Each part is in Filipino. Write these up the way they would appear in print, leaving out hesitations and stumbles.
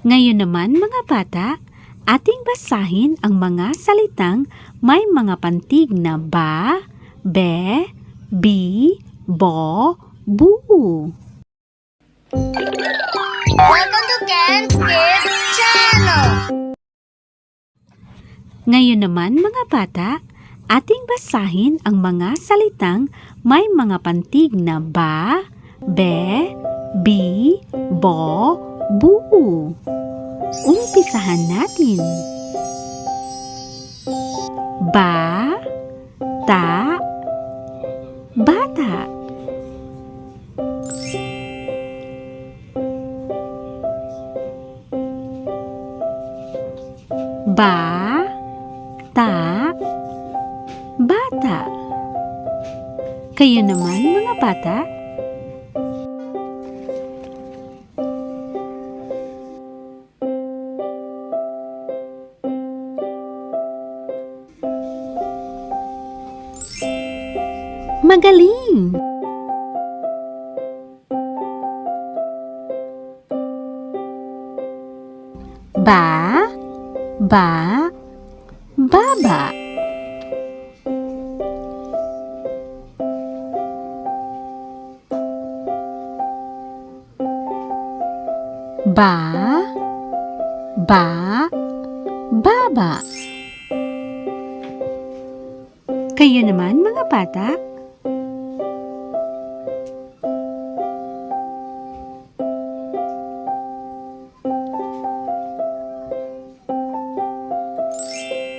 Ngayon naman mga bata, ating basahin ang mga salitang may mga pantig na ba, be, bi, bo, bu. Welcome to Ken's Kids Channel! Ngayon naman mga bata, ating basahin ang mga salitang may mga pantig na ba, be, bi, bo, bu. Umpisahan natin. Ba, ta, bata. Ba, ta, bata. Kayo naman mga bata. Magaling! Ba, ba, baba. Ba, ba, baba. Kayo naman mga bata.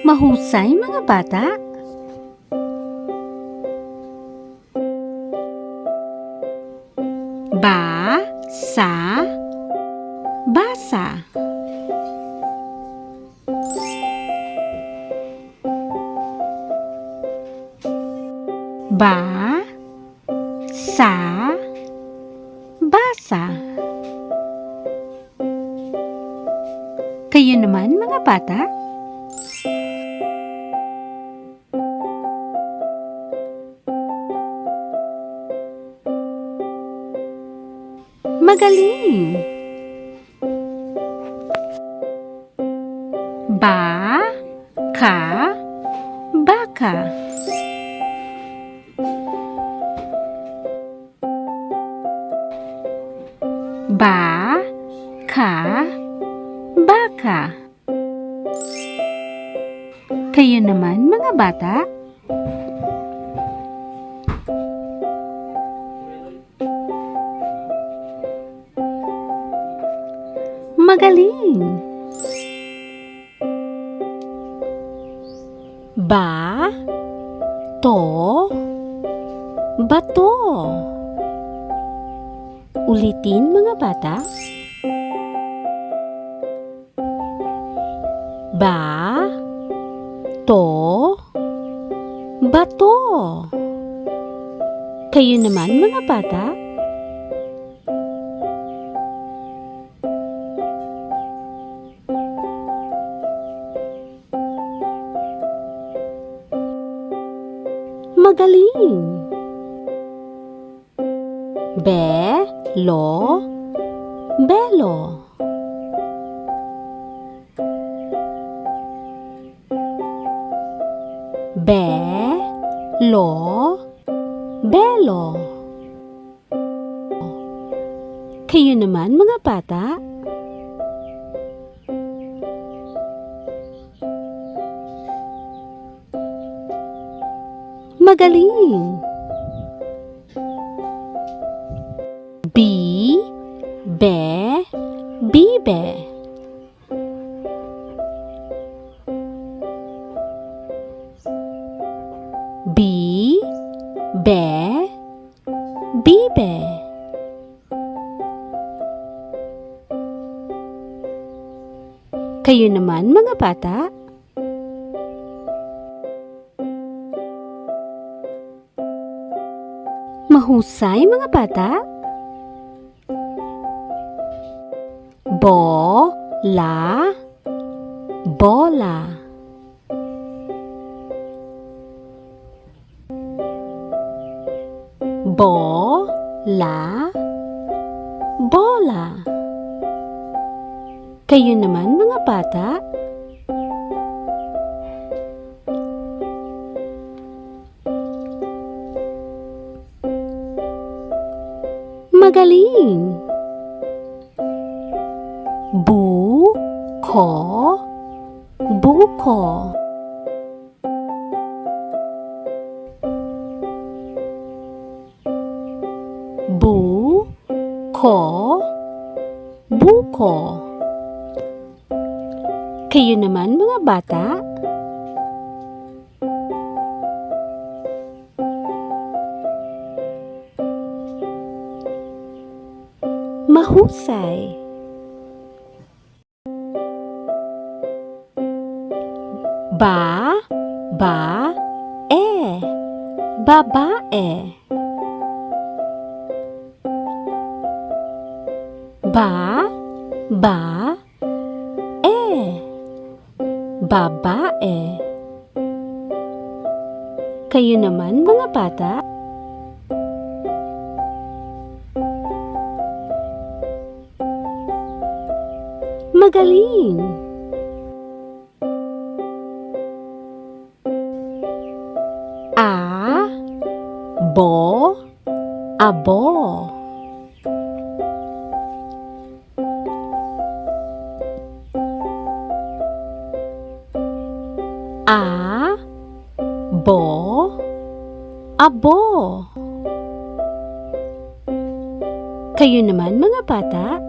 Mahusay mga bata. Ba, sa, basa. Ba, sa, basa. Kayo naman mga bata. Magaling! Ba, ka, baka. Ba, ka, baka. Kayo naman mga bata. Magaling! Ba, to, bato. Ulitin mga bata. Ba, to, bato. Kayo naman mga bata. Magaling! Be, lo, belo. Be, lo, belo. Kayo naman mga bata. Magaling! Bi, be, bibe. Bi, be, bibe. Kayo naman mga bata. Mahusay mga bata. Bo, la, bola. Bo, 啦 bola. Kayo naman mga bata, magaling! Buko, buko. Buko, buko. Kayo naman mga bata, mahusay. Ba, babae. Babae. Kayo naman mga bata, magaling! Abo. Abo. Kayo naman mga bata,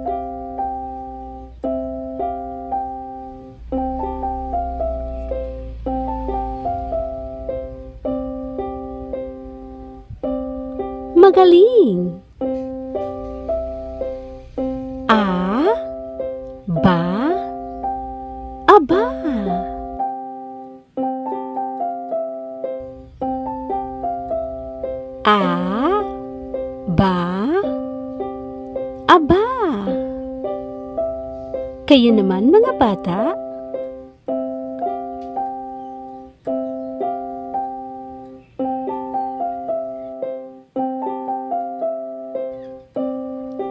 magaling! Aba. Aba. Kayo naman mga bata,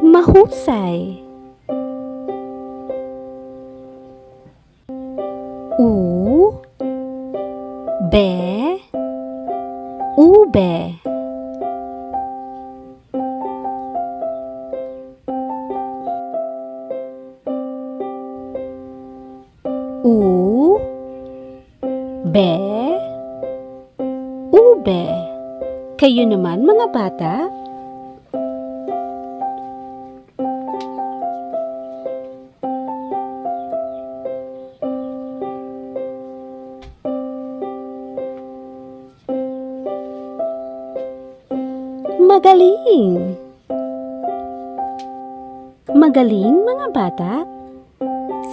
mahusay. Ube. Ube. Kayo naman mga bata, magaling! Magaling mga bata!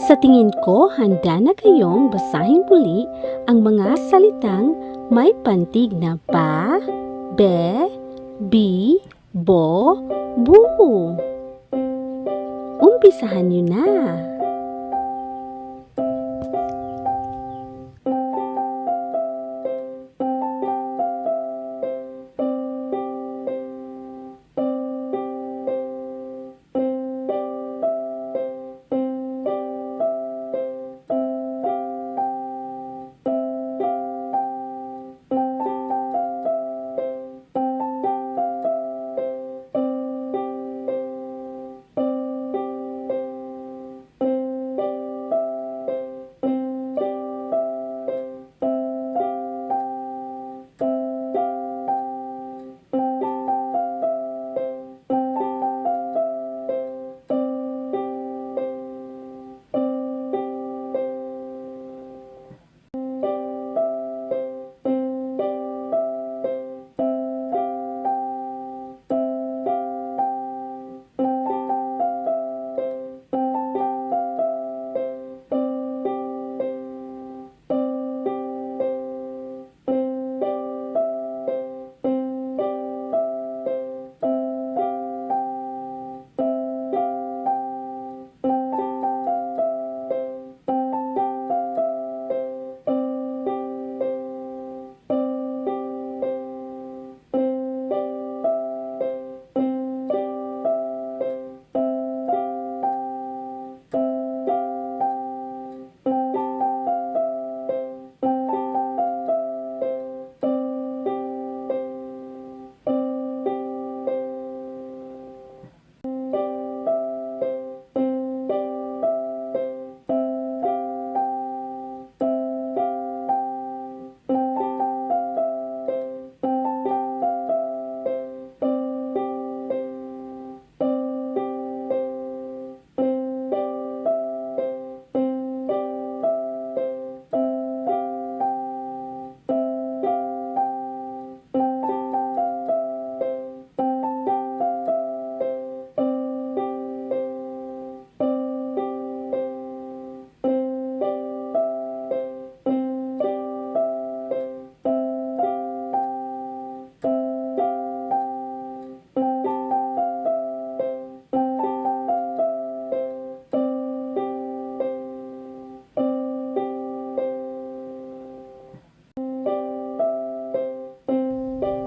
Sa tingin ko, handa na kayong basahin muli ang mga salitang may pantig na ba, be, bi, bo, bu. Umpisahan niyo na!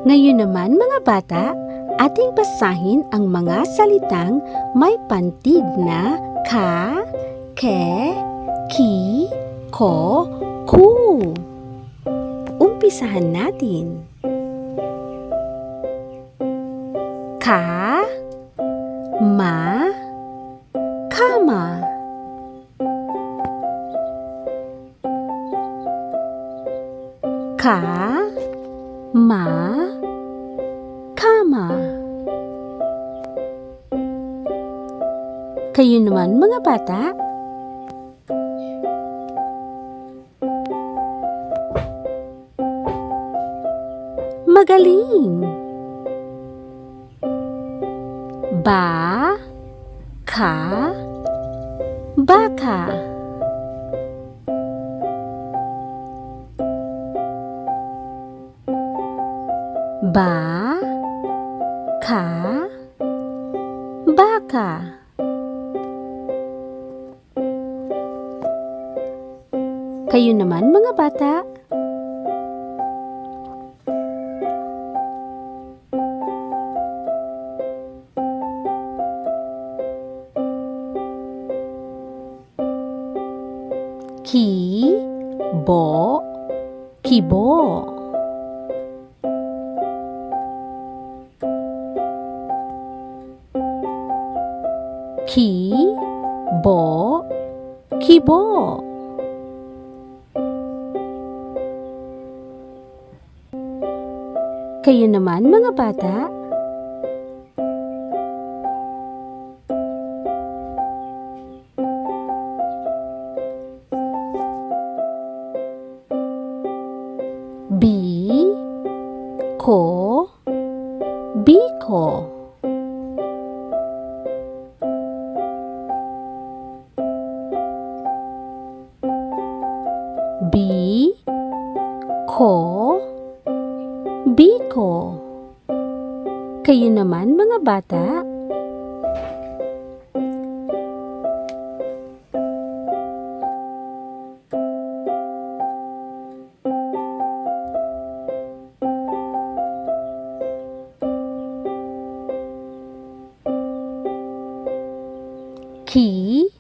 Ngayon naman mga bata, ating basahin ang mga salitang may pantig na ka, ke, ki, ko, ku. Umpisahan natin. Ka, ma, kama. Ka, ma, kama. Kayo naman mga bata. Magaling. Ba, ka, baka. Ba, ka, baka. Kayo naman mga bata. Ki, bo, kibo. Ki, bo, kibo. Kayo naman mga bata. Bi, ko, biko. Bi, ko, biko. Kayo naman mga bata. Ki,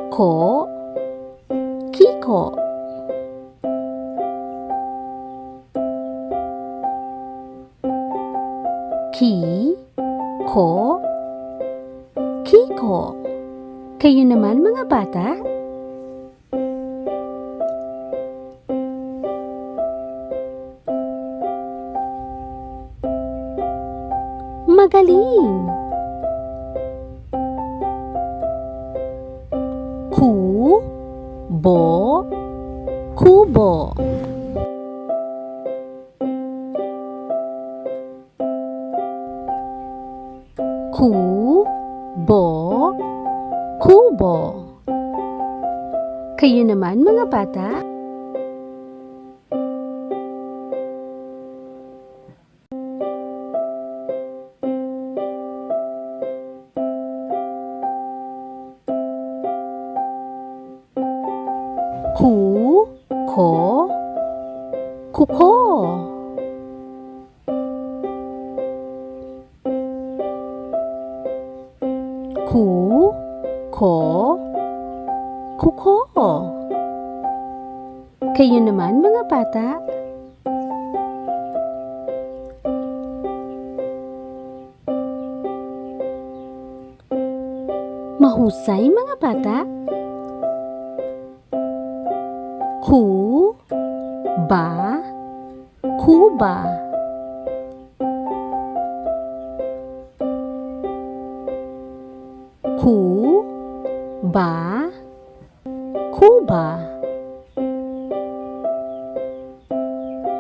ko, kiko. Ki, ko, kiko. Kayo naman mga bata. Magaling. Ku, bo, kubo. Ku, bo, kubo. Kayo naman mga bata. Ku, ko, kuko. Ku, ko, kuko. Kayo naman mga bata. Mahusay mga bata. Ku, ba, kuba. Ku, ba, kuba.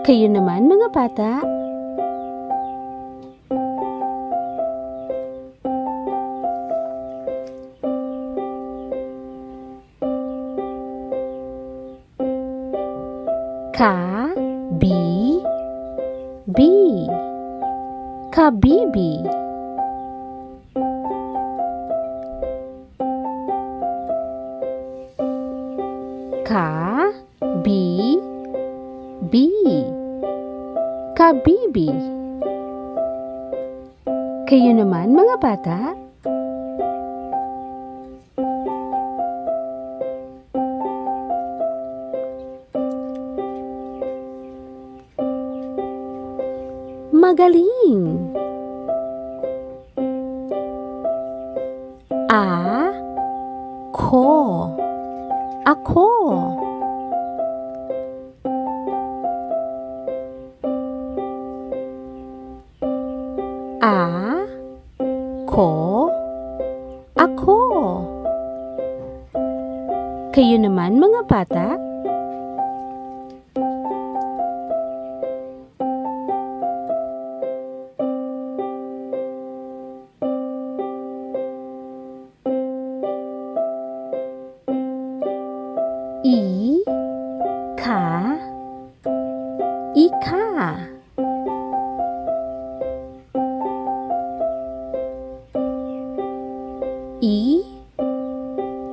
Kayo naman mga bata. Ka, bi, bi. Kabibi. Ka, bi, bi. Kabibi. Kayo naman mga bata? Magaling! Ako. Ako. Ako. Kayo naman mga bata?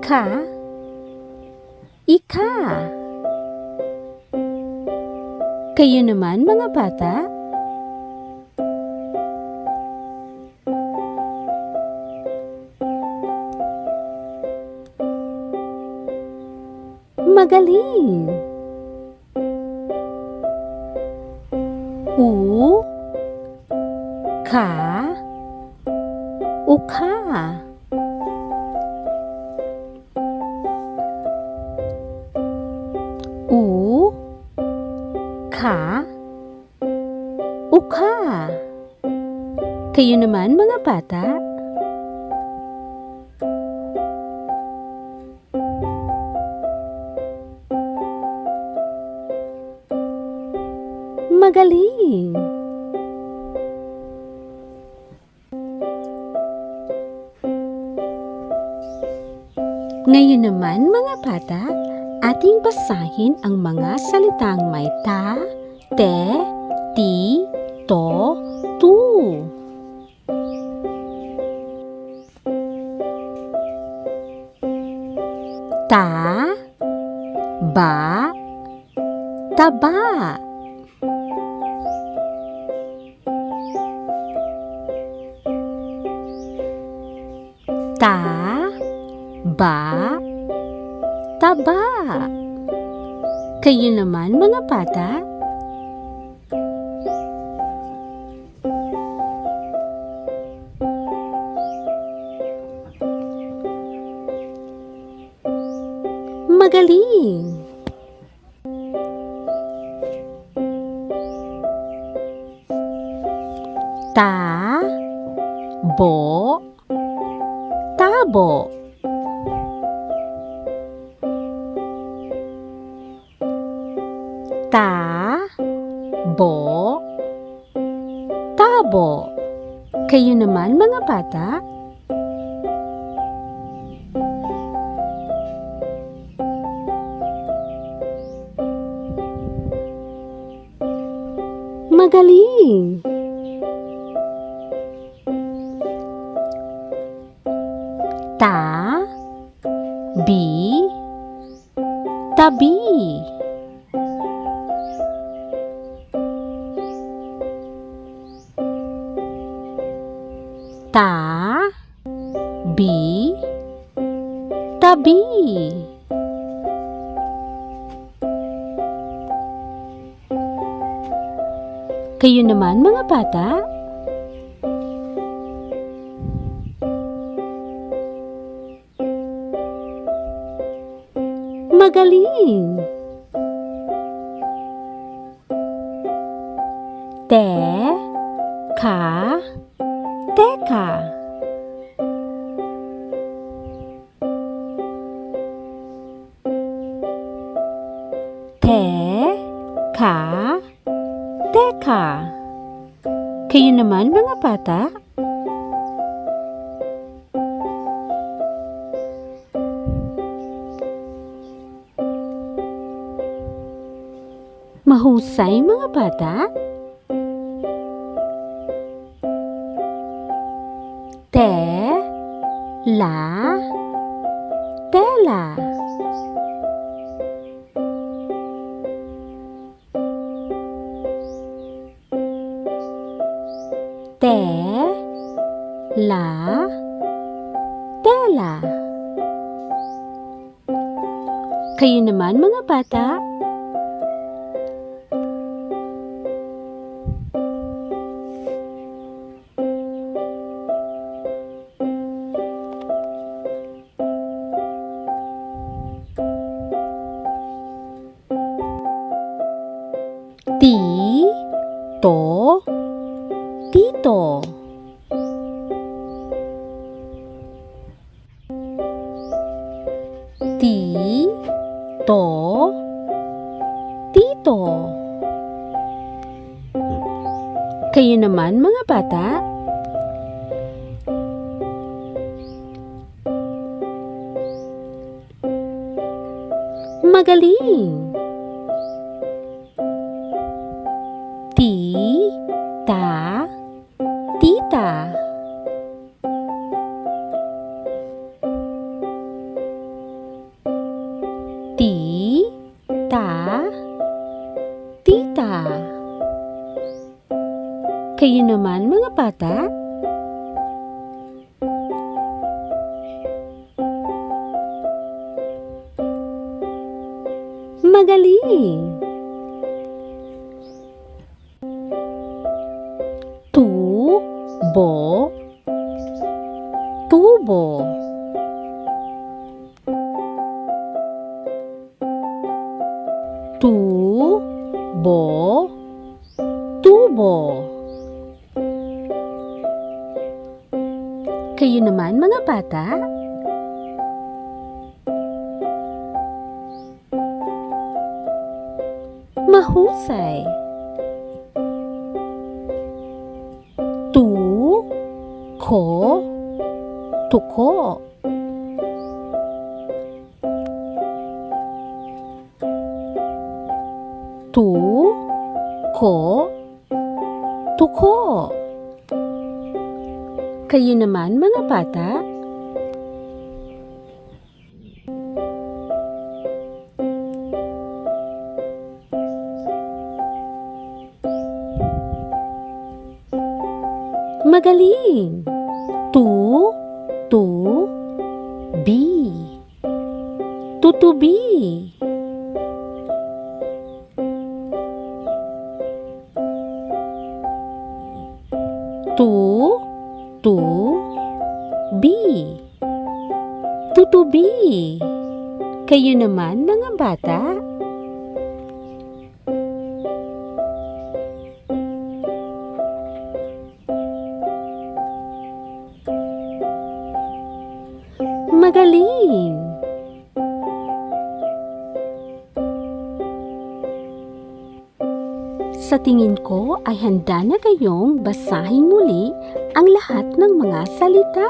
Ika. Ika. Kayo naman mga bata? Magaling! Uka. Uka. Kayo naman mga bata? Magaling! Ngayon naman mga bata, ating basahin ang mga salitang may ta, te, ti, to, tu. Ta, ba, taba. Ta, ba, taba. Kayo naman mga bata? Magaling! Ta, bo, tabo. Ta, bo, tabo. Kayo naman mga bata? Magaling! Ta, bi, tabi. Ta, bi, tabi. Kayo naman mga bata? Magaling! Te, ka, teka. Te, ka, teka. Kayo naman mga bata? Mahusay mga bata? Te, la, tela. Te, La, tela. Kayo naman mga bata. Ti, to, tito. Ti, to, tito. Kayo naman mga bata. Magaling. Ti, ta, tita. Ti, ta, tita. Kayo naman mga bata. Magaling. Tubo, tubo. Tubo, tubo. Kayo naman mga bata. Mahusay. Ko, tuko. Ko, tuko. Kayo naman mga bata. Magaling. Bi. Tutubi. Bi. Tutubi. Kayo naman mga bata. Magaling. Sa tingin ko ay handa na kayong basahin muli ang lahat ng mga salita.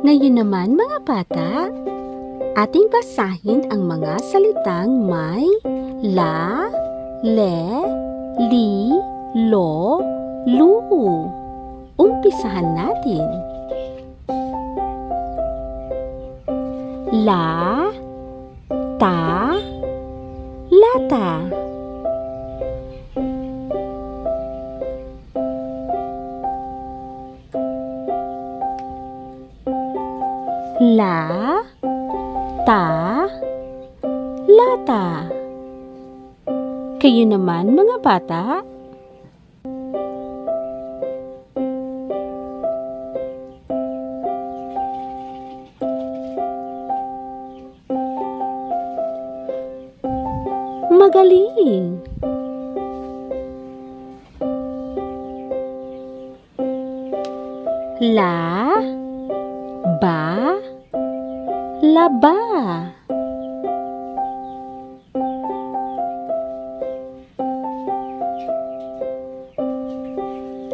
Ngayon naman mga bata, ating basahin ang mga salitang may la, le, li, lo, lu. Umpisahan natin. La, ta, lata. La, ta, lata. Kayo naman mga bata. Magaling! La, ba, laba.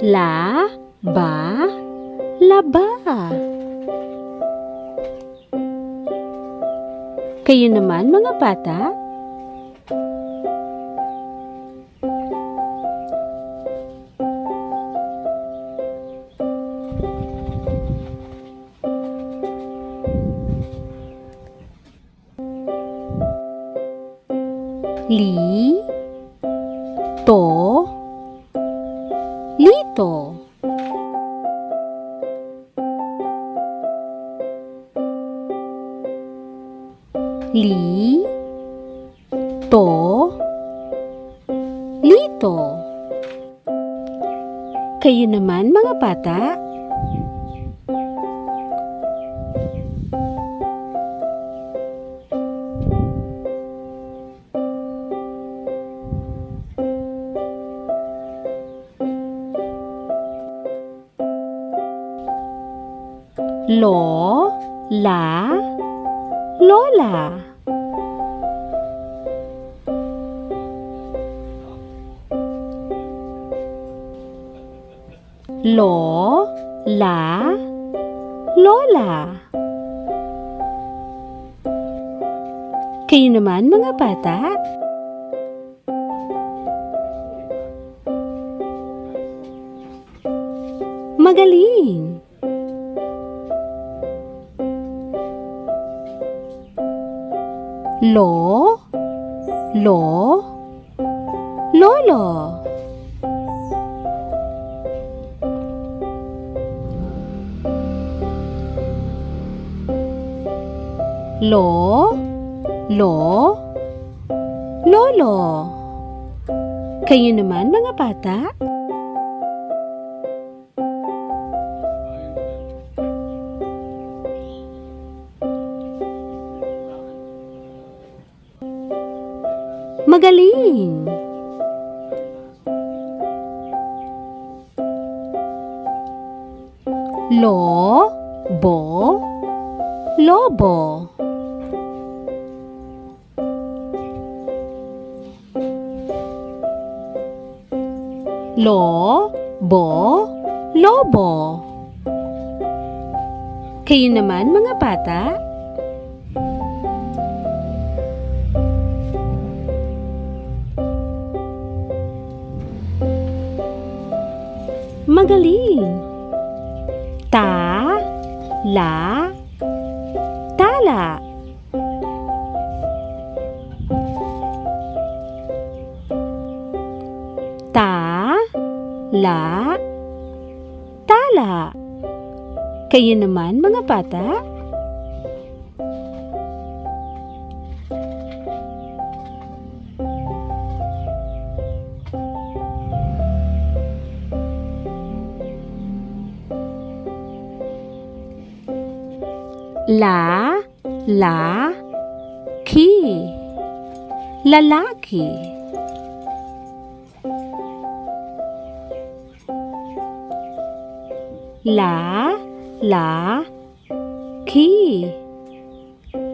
La, ba, laba. Kayo naman mga bata. Li, to, lito. Li, to, lito. Kayo naman mga bata. Lo, la, lola. Lo, la, lola. Kayo naman mga bata. Magaling! Lo, lo, lolo. Lo, lo, lolo. Kayo naman mga bata. Magaling! Lo, bo, lobo. Lo, bo, lobo. Kayo naman mga bata. Magaling! Ta, la, tala. Ta, la, tala. Kayo naman mga bata. La, la, ki. Lalaki. La, la, ki.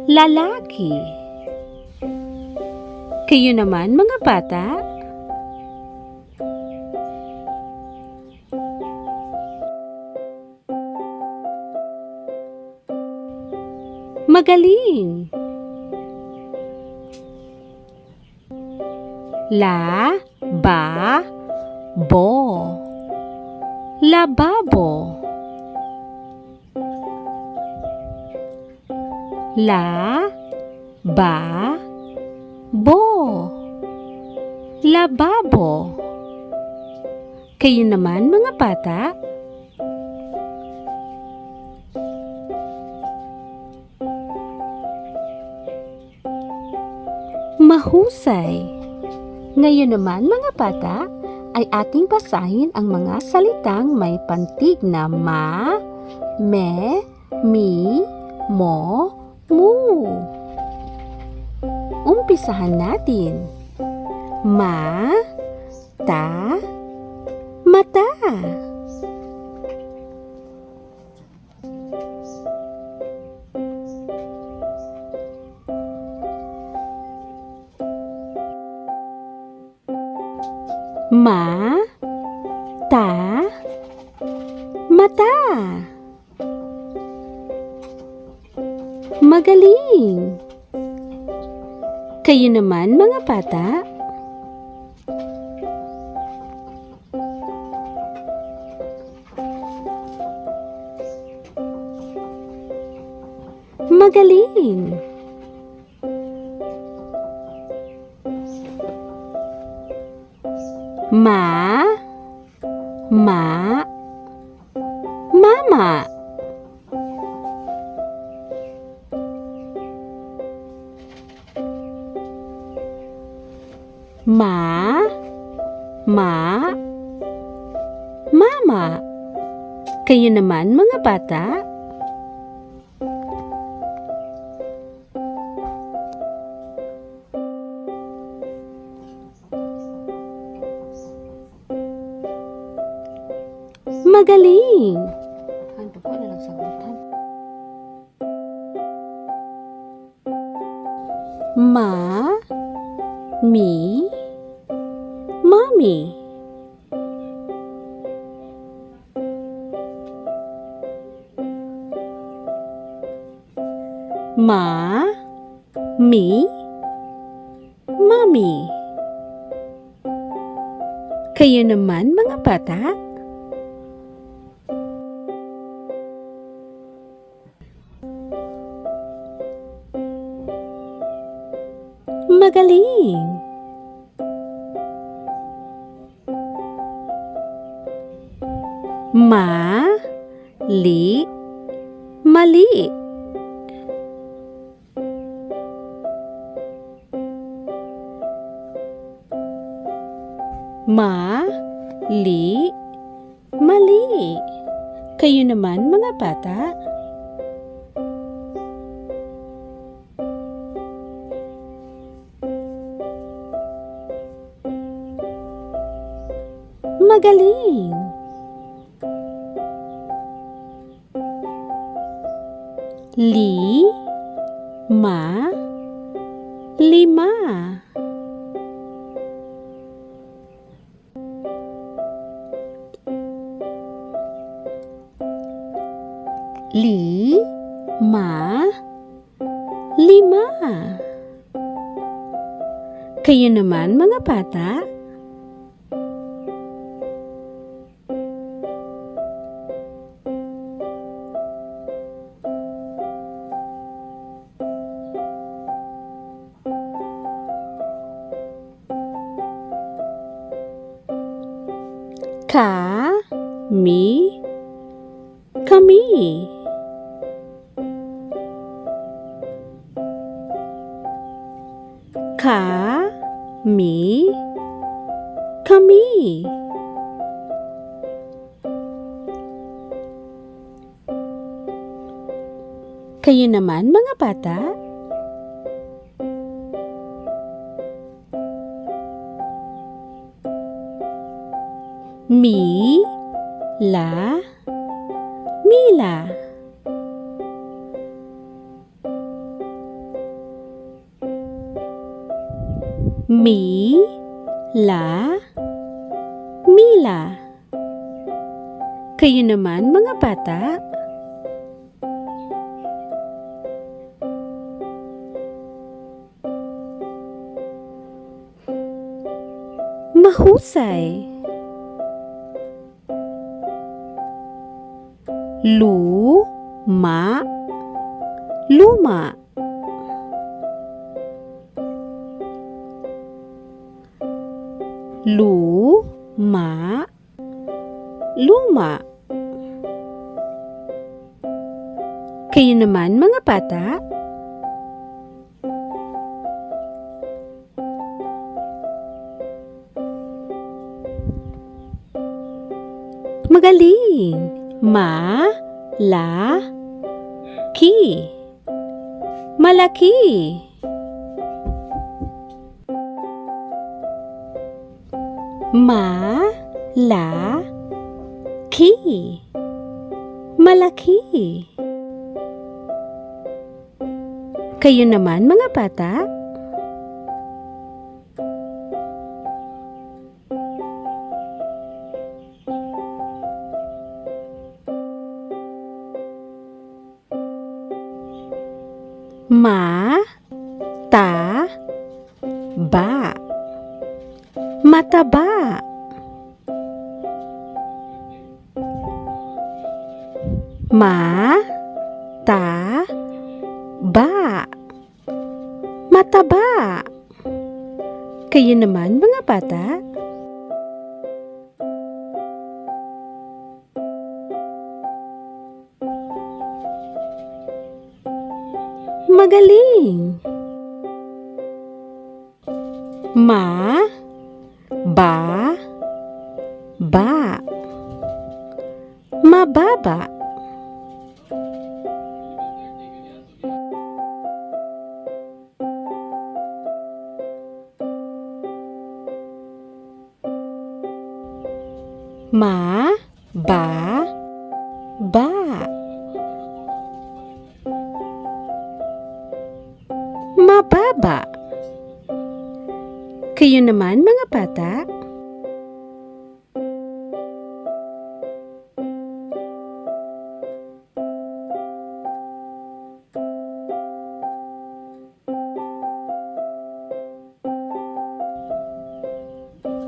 Lalaki. Kayo naman mga bata. Magaling. La, ba, bo. Lababo. La, ba, bo. Lababo. Kayo naman mga bata. Mahusay. Ngayon naman mga bata, ay ating basahin ang mga salitang may pantig na ma, me, mi, mo, mu. Umpisahan natin. Ma, ta, mata. Ma, ta, mata. Magaling. Kayo naman mga bata. Magaling. Ma, mama. Mama. Kayo naman mga bata. Magaling. Ano po na nagsagutan? Ma, mi, mommy. Ma, mi, mommy. Kayo naman mga bata. Magaling. Mali. Mali. Kayo naman mga bata. Magaling. Lima. Lima. Kayo naman mga bata. Kami. Kayo naman mga bata. Mila. Mila. Kayo naman mga bata. Mahusay. Luma. Luma. Luma. Luma. Kayo naman, mga bata? Magaling! Ki. Malaki. Ki. Malaki. Kayo naman, mga bata? Mataba. Mataba. Mataba. Kayo naman, mga bata? Magaling! Mababa. Mababa. Kayo naman, mga bata?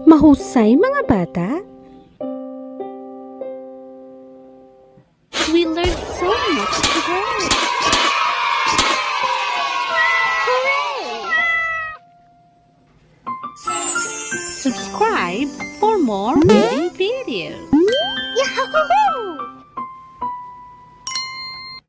Mahusay, mga bata? We learned so much today. Subscribe for more reading videos. Yahoo!